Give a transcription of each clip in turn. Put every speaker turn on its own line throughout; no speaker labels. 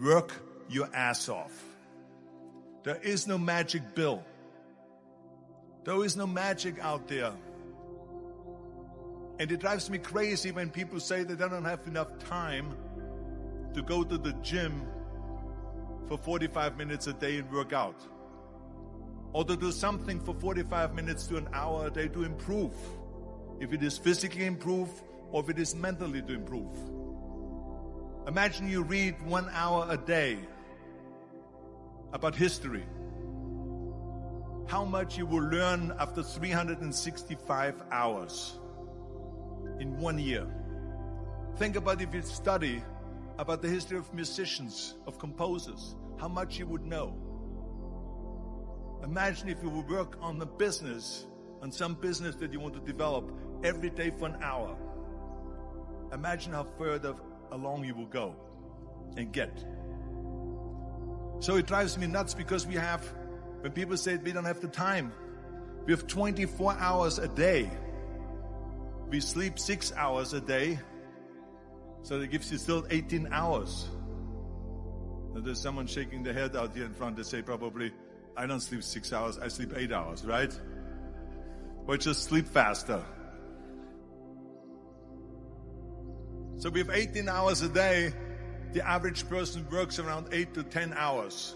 Work your ass off. There is no magic pill. There is no magic out there. And it drives me crazy when people say that they don't have enough time to go to the gym for 45 minutes a day and work out. Or to do something for 45 minutes to an hour a day to improve. If it is physically improve or if it is mentally to improve. Imagine you read 1 hour a day about history. How much you will learn after 365 hours in 1 year. Think about if you study about the history of musicians, of composers, how much you would know. Imagine if you would work on a business, on some business that you want to develop every day for an hour. Imagine how further along you will go and get. So it drives me nuts because when people say we don't have the time, we have 24 hours a day. We sleep 6 hours a day, so that gives you still 18 hours. Now there's someone shaking their head out here in front. They say probably, I don't sleep 6 hours, I sleep 8 hours, right? Or just sleep faster. So we have 18 hours a day. The average person works around 8 to 10 hours.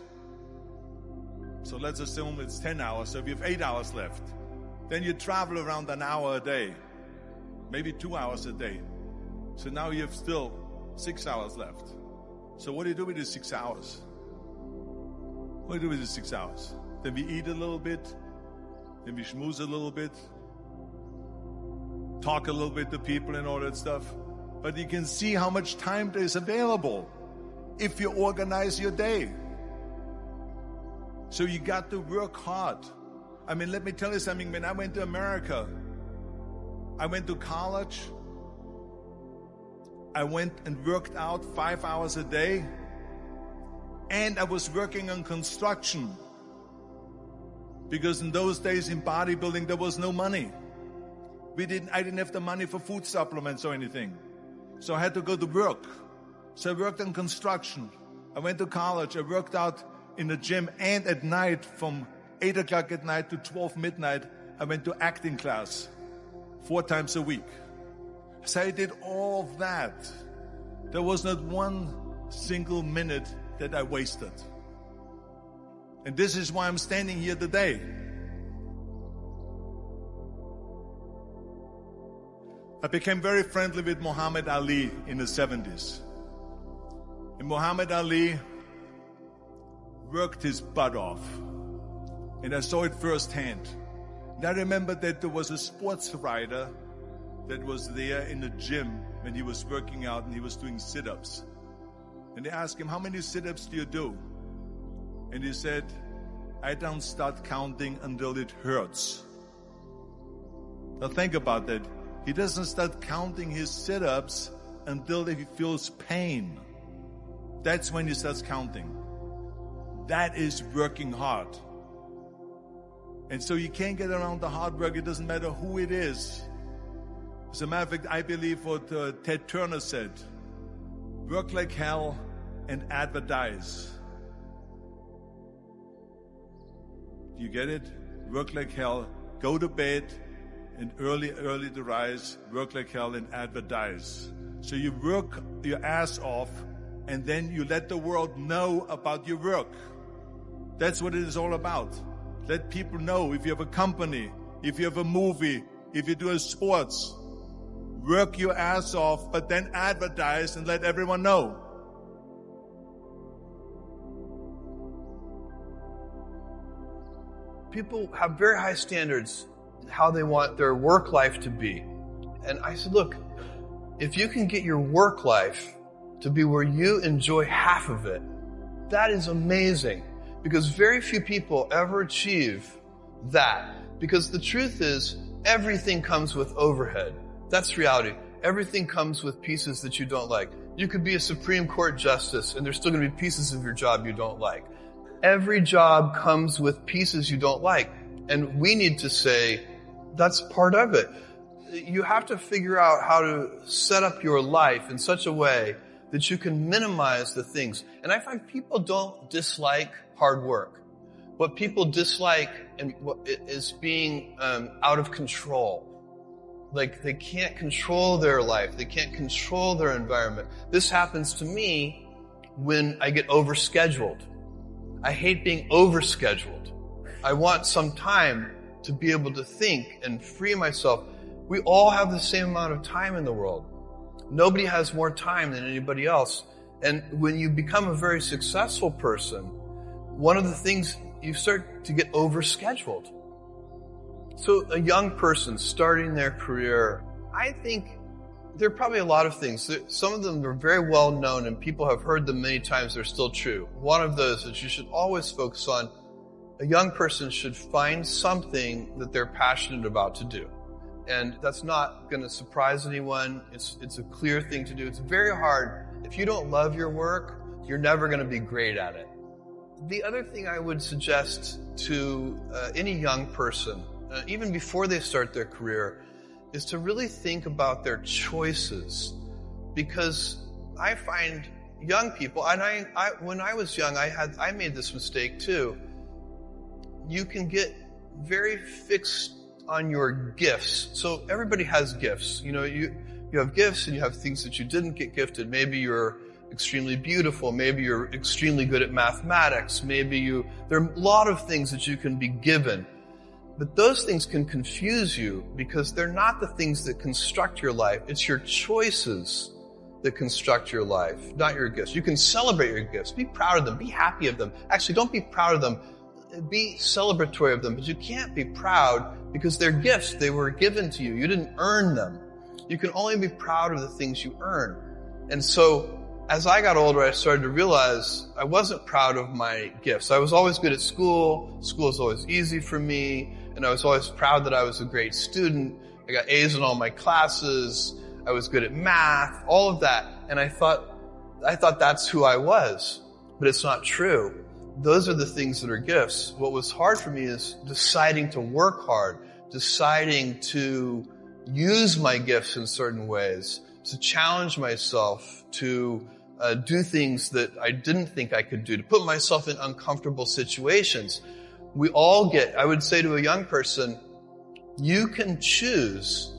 So let's assume it's 10 hours, so we have 8 hours left. Then you travel around an hour a day, maybe 2 hours a day. So now you have still 6 hours left. So what do you do with these 6 hours? What do you do with these 6 hours? Then we eat a little bit, then we schmooze a little bit, talk a little bit to people and all that stuff. But you can see how much time there is available if you organize your day. So you got to work hard. I mean, let me tell you something. When I went to America, I went to college. I went and worked out 5 hours a day. And I was working on construction. Because in those days in bodybuilding, there was no money. I didn't have the money for food supplements or anything. So I had to go to work. So I worked on construction. I went to college. I worked out in the gym, and at night from 8 o'clock at night to 12 midnight, I went to acting class 4 times a week. So I did all of that. There was not one single minute that I wasted. And this is why I'm standing here today. I became very friendly with Muhammad Ali in the 70s. And Muhammad Ali worked his butt off. And I saw it firsthand. And I remember that there was a sports writer that was there in the gym when he was working out and he was doing sit-ups. And they asked him, how many sit-ups do you do? And he said, I don't start counting until it hurts. Now think about that. He doesn't start counting his sit-ups until he feels pain. That's when he starts counting. That is working hard. And so you can't get around the hard work. It doesn't matter who it is. As a matter of fact, I believe what Ted Turner said. Work like hell and advertise. Do you get it? Work like hell, go to bed, and early to rise, work like hell and advertise. So you work your ass off, and then you let the world know about your work. That's what it is all about. Let people know if you have a company, if you have a movie, if you do sports. Work your ass off, but then advertise and let everyone know.
People have very high standards in how they want their work life to be. And I said, look, if you can get your work life to be where you enjoy half of it, that is amazing. Because very few people ever achieve that. Because the truth is, everything comes with overhead. That's reality. Everything comes with pieces that you don't like. You could be a Supreme Court justice, and there's still going to be pieces of your job you don't like. Every job comes with pieces you don't like. And we need to say, that's part of it. You have to figure out how to set up your life in such a way that you can minimize the things. And I find people don't dislike hard work. What people dislike is being out of control. Like they can't control their life. They can't control their environment. This happens to me when I get overscheduled. I hate being overscheduled. I want some time to be able to think and free myself. We all have the same amount of time in the world. Nobody has more time than anybody else. And when you become a very successful person, one of the things, you start to get overscheduled. So a young person starting their career, I think there are probably a lot of things. Some of them are very well known and people have heard them many times. They're still true. One of those that you should always focus on, a young person should find something that they're passionate about to do. And that's not going to surprise anyone. It's a clear thing to do. It's very hard. If you don't love your work, you're never going to be great at it. The other thing I would suggest to any young person, even before they start their career, is to really think about their choices. Because I find young people, and when I was young, I made this mistake too. You can get very fixed on your gifts. So everybody has gifts. You know, you have gifts and you have things that you didn't get gifted. Maybe you're extremely beautiful. Maybe you're extremely good at mathematics. There are a lot of things that you can be given. But those things can confuse you because they're not the things that construct your life. It's your choices that construct your life, not your gifts. You can celebrate your gifts. Be proud of them. Be happy of them. Actually, don't be proud of them. Be celebratory of them. But you can't be proud because they're gifts. They were given to you. You didn't earn them. You can only be proud of the things you earn. And so as I got older, I started to realize I wasn't proud of my gifts. I was always good at school. School was always easy for me. And I was always proud that I was a great student. I got A's in all my classes. I was good at math, all of that. And I thought that's who I was. But it's not true. Those are the things that are gifts. What was hard for me is deciding to work hard, deciding to use my gifts in certain ways, to challenge myself, to do things that I didn't think I could do, to put myself in uncomfortable situations. We all I would say to a young person, you can choose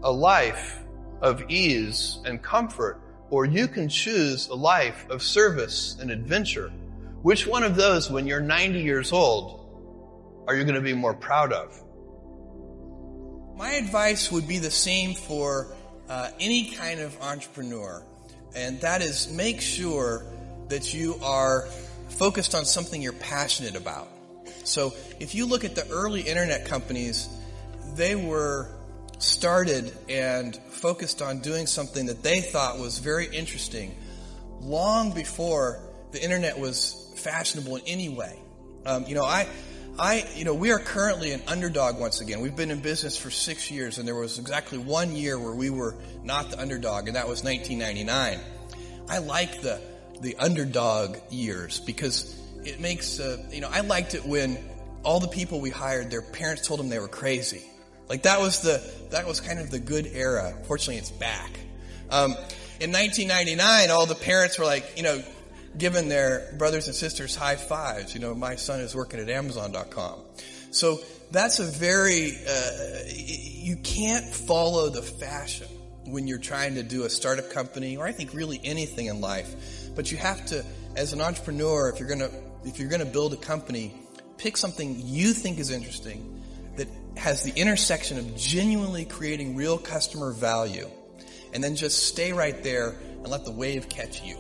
a life of ease and comfort, or you can choose a life of service and adventure. Which one of those, when you're 90 years old, are you going to be more proud of?
My advice would be the same for any kind of entrepreneur, and that is make sure that you are focused on something you're passionate about. So if you look at the early internet companies, they were started and focused on doing something that they thought was very interesting long before the internet was fashionable in any way. We are currently an underdog once again. We've been in business for 6 years, and there was exactly 1 year where we were not the underdog, and that was 1999. I like the underdog years because it makes, I liked it when all the people we hired, their parents told them they were crazy. Like that was kind of the good era. Fortunately, it's back. In 1999, all the parents were like, giving their brothers and sisters high fives. My son is working at Amazon.com. So that's you can't follow the fashion when you're trying to do a startup company, or I think really anything in life. But you have to, as an entrepreneur, if you're gonna build a company, pick something you think is interesting that has the intersection of genuinely creating real customer value, and then just stay right there and let the wave catch you.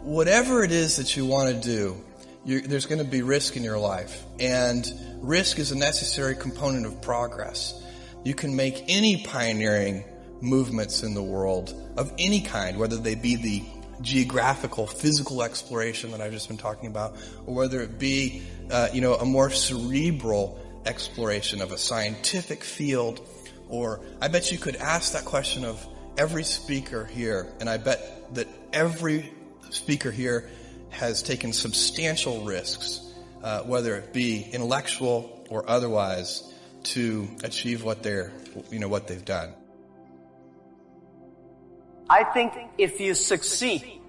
Whatever it is that you want to do, there's going to be risk in your life, and risk is a necessary component of progress. You can make any pioneering movements in the world of any kind, whether they be the geographical, physical exploration that I've just been talking about, or whether it be, a more cerebral exploration of a scientific field. Or I bet you could ask that question of every speaker here, and I bet that every speaker here has taken substantial risks, whether it be intellectual or otherwise, to achieve what they've done.
I think if you succeed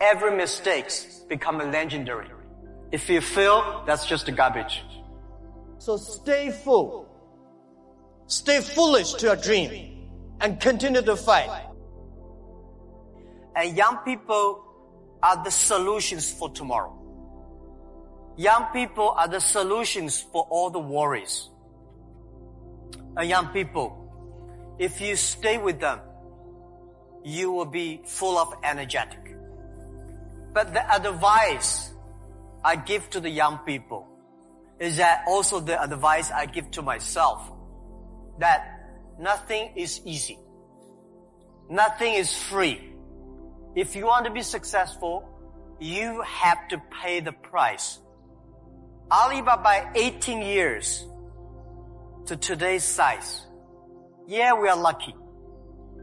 every mistake becomes legendary. If you fail, that's just garbage. So stay full. Stay foolish to your dream and continue to fight. And young people are the solutions for tomorrow. Young people are the solutions for all the worries. And young people, if you stay with them, you will be full of energetic. But the advice I give to the young people is that also the advice I give to myself, that nothing is easy. Nothing is free. If you want to be successful, you have to pay the price. Alibaba, 18 years to today's size. Yeah, we are lucky.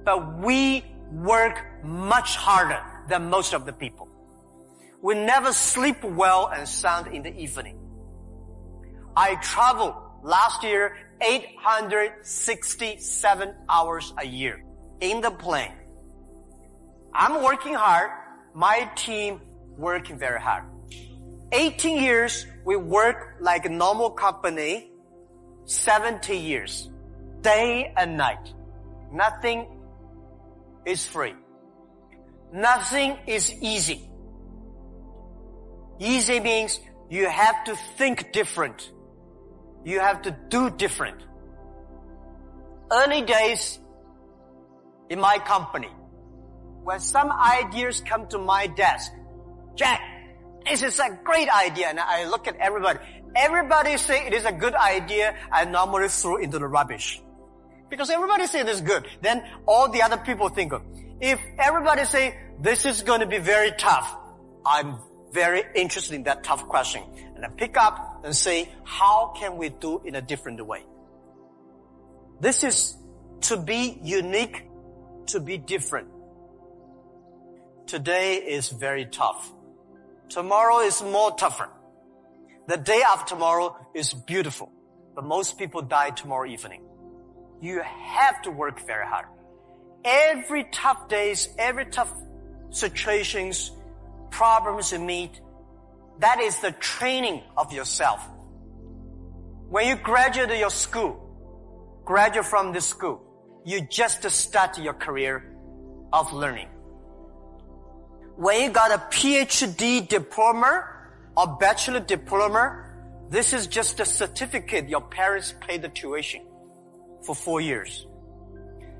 But we work much harder than most of the people. We never sleep well and sound in the evening. I traveled last year 867 hours a year in the plane. I'm working hard. My team working very hard. 18 years, we work like a normal company. 70 years, day and night. Nothing is free. Nothing is easy. Easy means you have to think different. You have to do different. Early days in my company, when some ideas come to my desk, Jack, this is a great idea. And I look at everybody. Everybody say it is a good idea. I normally throw into the rubbish. Because everybody say it is good. Then all the other people think of. If everybody say this is going to be very tough, I'm very interested in that tough question. And I pick up and say, how can we do in a different way? This is to be unique, to be different. Today is very tough. Tomorrow is more tougher. The day after tomorrow is beautiful. But most people die tomorrow evening. You have to work very hard. Every tough days, every tough situations, problems you meet, that is the training of yourself. When you graduate your school, graduate from this school, you just start your career of learning. When you got a PhD diploma or bachelor diploma, this is just a certificate your parents paid the tuition for 4 years.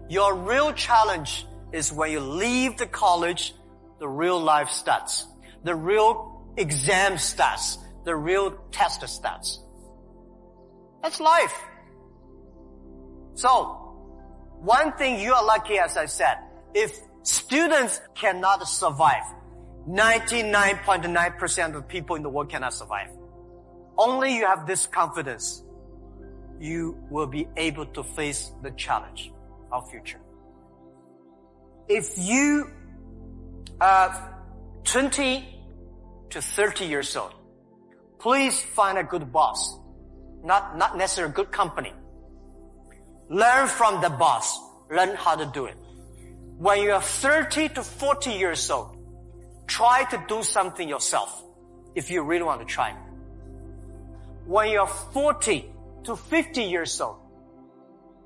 Your real challenge is when you leave the college, the real life starts. The real exam starts. The real test starts. That's life. So, one thing you are lucky, as I said, if students cannot survive, 99.9% of people in the world cannot survive. Only you have this confidence, you will be able to face the challenge of future. If you are 20 to 30 years old, please find a good boss, not necessarily a good company. Learn from the boss. Learn how to do it. When you are 30 to 40 years old, try to do something yourself if you really want to try. When you are 40 to 50 years old,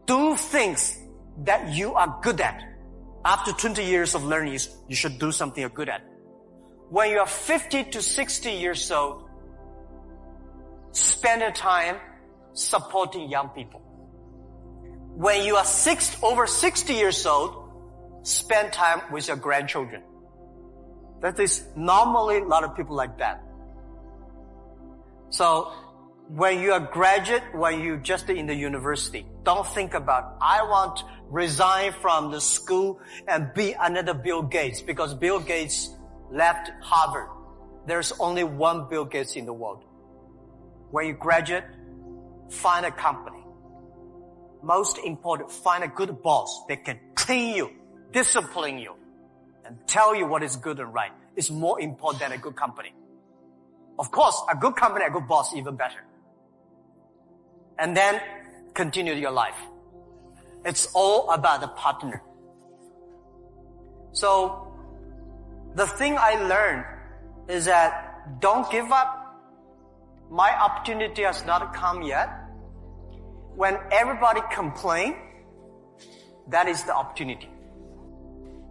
do things that you are good at. After 20 years of learning, you should do something you're good at. When you are 50 to 60 years old, spend your time supporting young people. When you are over 60 years old, spend time with your grandchildren. That is normally a lot of people like that. So, when you are graduate, when you just in the university, don't think about, I want to resign from the school and be another Bill Gates, because Bill Gates left Harvard. There's only one Bill Gates in the world. When you graduate, find a company. Most important, find a good boss that can train you, discipline you, and tell you what is good and right. It's more important than a good company. Of course, a good company, a good boss, even better. And then continue your life. It's all about the partner. So, The thing I learned is that don't give up. My opportunity has not come yet. When everybody complains, that is the opportunity.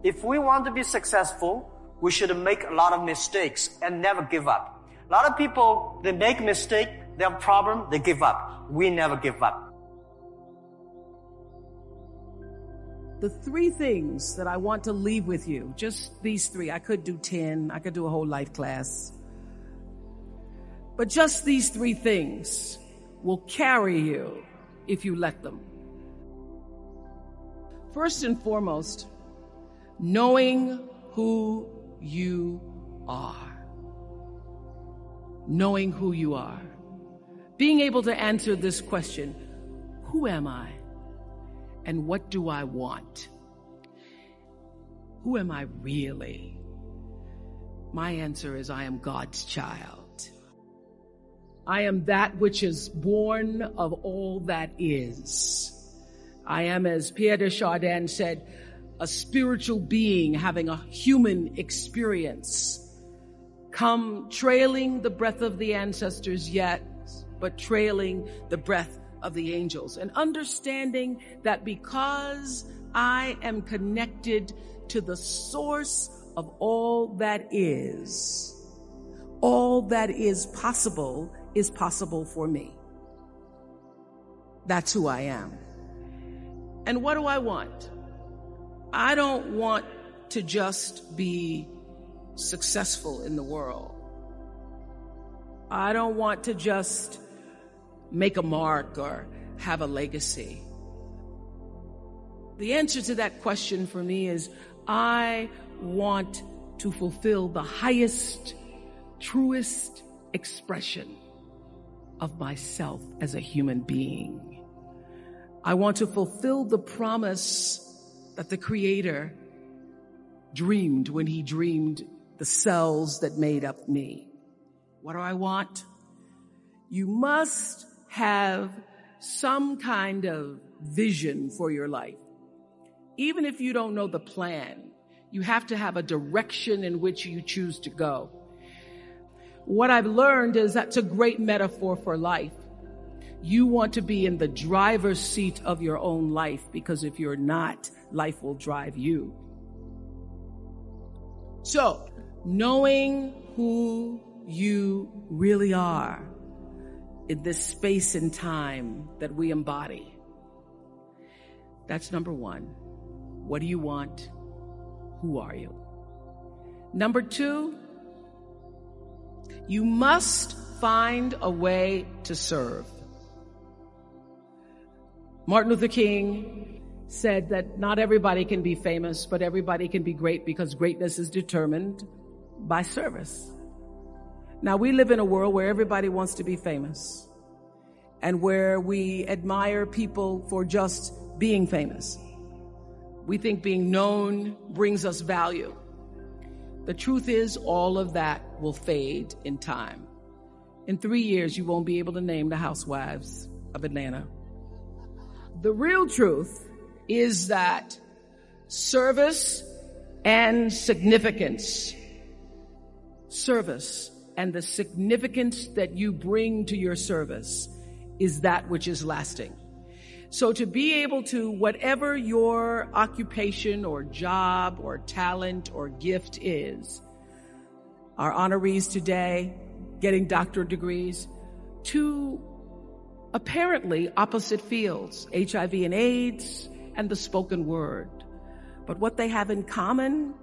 If we want to be successful, we should make a lot of mistakes and never give up. A lot of people, they make mistake, they have problem, they give up. We never give up.
The 3 things that I want to leave with you, just these 3. I could do 10, I could do a whole life class. But just these 3 things will carry you if you let them. First and foremost, knowing who you are. Knowing who you are. Being able to answer this question, who am I? And what do I want? Who am I really? My answer is I am God's child. I am that which is born of all that is. I am, as Pierre de Chardin said, a spiritual being having a human experience. Come trailing the breath of the ancestors yet, but trailing the breath of the angels. And understanding that because I am connected to the source of all that is possible for me. That's who I am. And what do I want? I don't want to just be successful in the world. I don't want to just make a mark or have a legacy. The answer to that question for me is I want to fulfill the highest, truest expression of myself as a human being. I want to fulfill the promise that the Creator dreamed when He dreamed the cells that made up me. What do I want? You must have some kind of vision for your life. Even if you don't know the plan, you have to have a direction in which you choose to go. What I've learned is that's a great metaphor for life. You want to be in the driver's seat of your own life, because if you're not, life will drive you. So, knowing who you really are in this space and time that we embody. That's number 1. What do you want? Who are you? Number 2, you must find a way to serve. Martin Luther King said that not everybody can be famous, but everybody can be great, because greatness is determined by service. Now, we live in a world where everybody wants to be famous and where we admire people for just being famous. We think being known brings us value. The truth is, all of that will fade in time. In 3 years, you won't be able to name the housewives of Atlanta. The real truth is that service and significance, service and the significance that you bring to your service is that which is lasting. So to be able to, whatever your occupation or job or talent or gift is, our honorees today getting doctorate degrees, to apparently opposite fields, HIV and AIDS and the spoken word. But what they have in common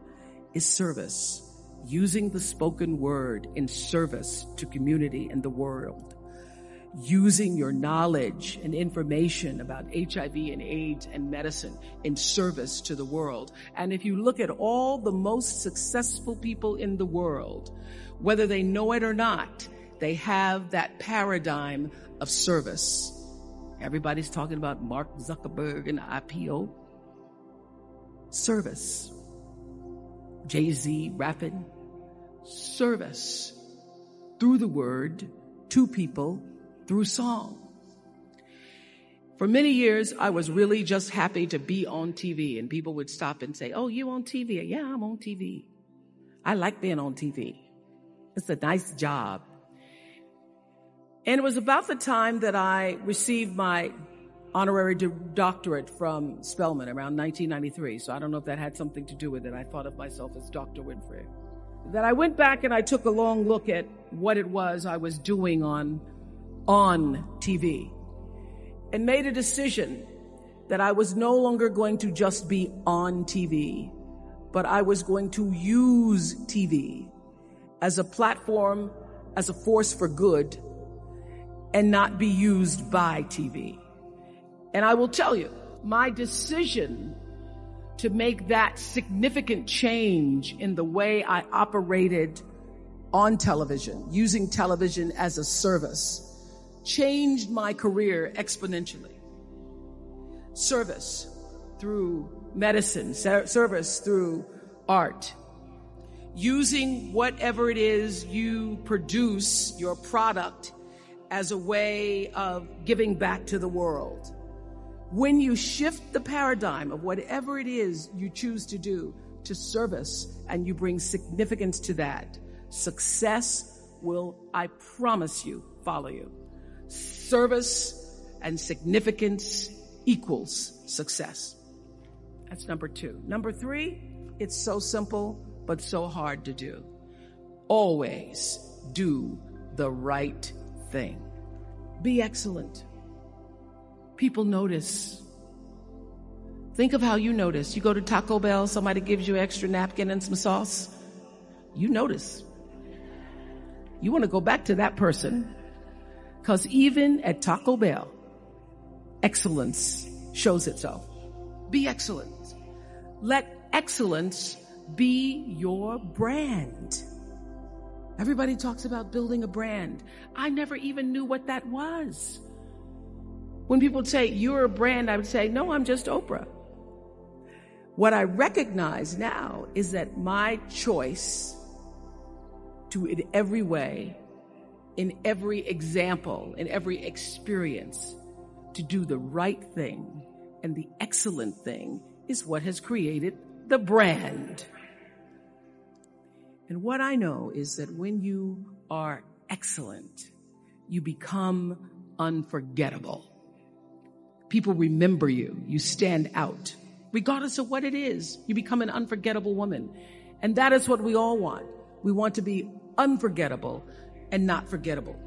is service, using the spoken word in service to community and the world, using your knowledge and information about HIV and AIDS and medicine in service to the world. And if you look at all the most successful people in the world, whether they know it or not, they have that paradigm of service. Everybody's talking about Mark Zuckerberg and IPO. Service. Jay-Z rapping. Service. Through the word, to people, through song. For many years, I was really just happy to be on TV, and people would stop and say, "Oh, you on TV?" "Yeah, I'm on TV." I like being on TV. It's a nice job. And it was about the time that I received my honorary doctorate from Spelman around 1993. So I don't know if that had something to do with it. I thought of myself as Dr. Winfrey. That I went back and I took a long look at what it was I was doing on TV and made a decision that I was no longer going to just be on TV, but I was going to use TV as a platform, as a force for good, and not be used by TV. And I will tell you, my decision to make that significant change in the way I operated on television, using television as a service, changed my career exponentially. Service through medicine, service through art, using whatever it is you produce, your product, as a way of giving back to the world. When you shift the paradigm of whatever it is you choose to do to service and you bring significance to that, success will, I promise you, follow you. Service and significance equals success. That's number 2. Number 3, it's so simple, but so hard to do. Always do the right thing. Be excellent. People notice. Think of how you notice. You go to Taco Bell, somebody gives you an extra napkin and some sauce. You notice. You want to go back to that person. Because even at Taco Bell, excellence shows itself. Be excellent. Let excellence be your brand. Everybody talks about building a brand. I never even knew what that was. When people say, you're a brand, I would say, no, I'm just Oprah. What I recognize now is that my choice to, in every way, in every example, in every experience, to do the right thing and the excellent thing is what has created the brand. And what I know is that when you are excellent, you become unforgettable. People remember you. You stand out. Regardless of what it is, you become an unforgettable woman. And that is what we all want. We want to be unforgettable and not forgettable.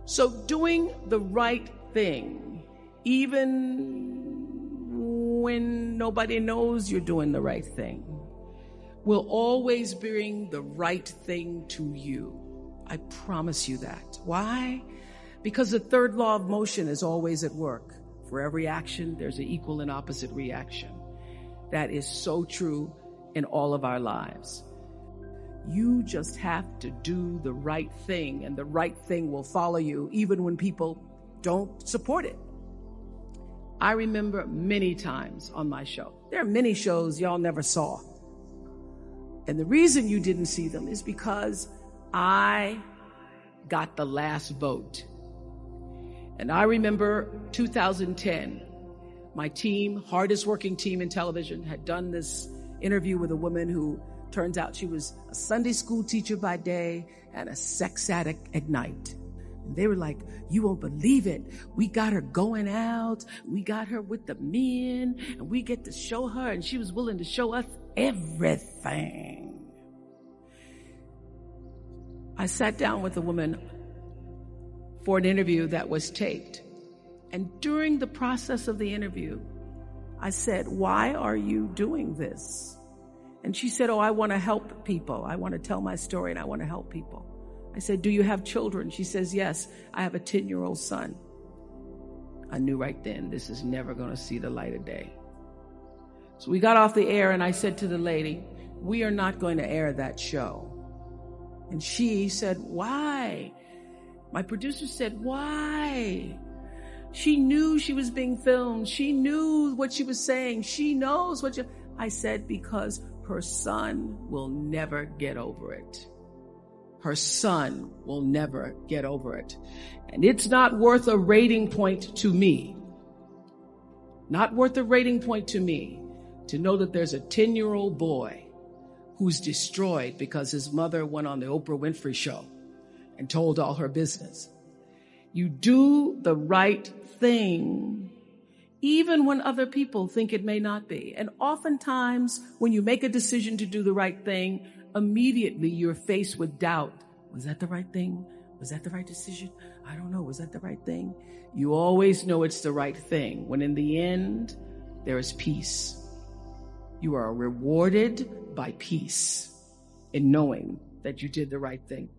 So doing the right thing, even when nobody knows you're doing the right thing, will always bring the right thing to you. I promise you that. Why? Because the third law of motion is always at work. For every action, there's an equal and opposite reaction. That is so true in all of our lives. You just have to do the right thing, and the right thing will follow you even when people don't support it. I remember many times on my show. There are many shows y'all never saw. And the reason you didn't see them is because I got the last vote. And I remember 2010, my team, hardest working team in television, had done this interview with a woman who turns out she was a Sunday school teacher by day and a sex addict at night. And they were like, you won't believe it. We got her going out. We got her with the men and we get to show her. And she was willing to show us everything. I sat down with a woman for an interview that was taped. And during the process of the interview, I said, why are you doing this? And she said, oh, I want to help people. I want to tell my story and I want to help people. I said, do you have children? She says, yes, I have a 10-year-old son. I knew right then this is never going to see the light of day. So we got off the air and I said to the lady, we are not going to air that show. And she said, why? My producer said, why? She knew she was being filmed. She knew what she was saying. She knows what you... I said, because her son will never get over it. Her son will never get over it. And it's not worth a rating point to me. Not worth a rating point to me to know that there's a 10-year-old boy who's destroyed because his mother went on the Oprah Winfrey show and told all her business. You do the right thing even when other people think it may not be. And oftentimes, when you make a decision to do the right thing, immediately you're faced with doubt. Was that the right thing? Was that the right decision? I don't know. Was that the right thing? You always know it's the right thing, when in the end, there is peace. You are rewarded by peace in knowing that you did the right thing.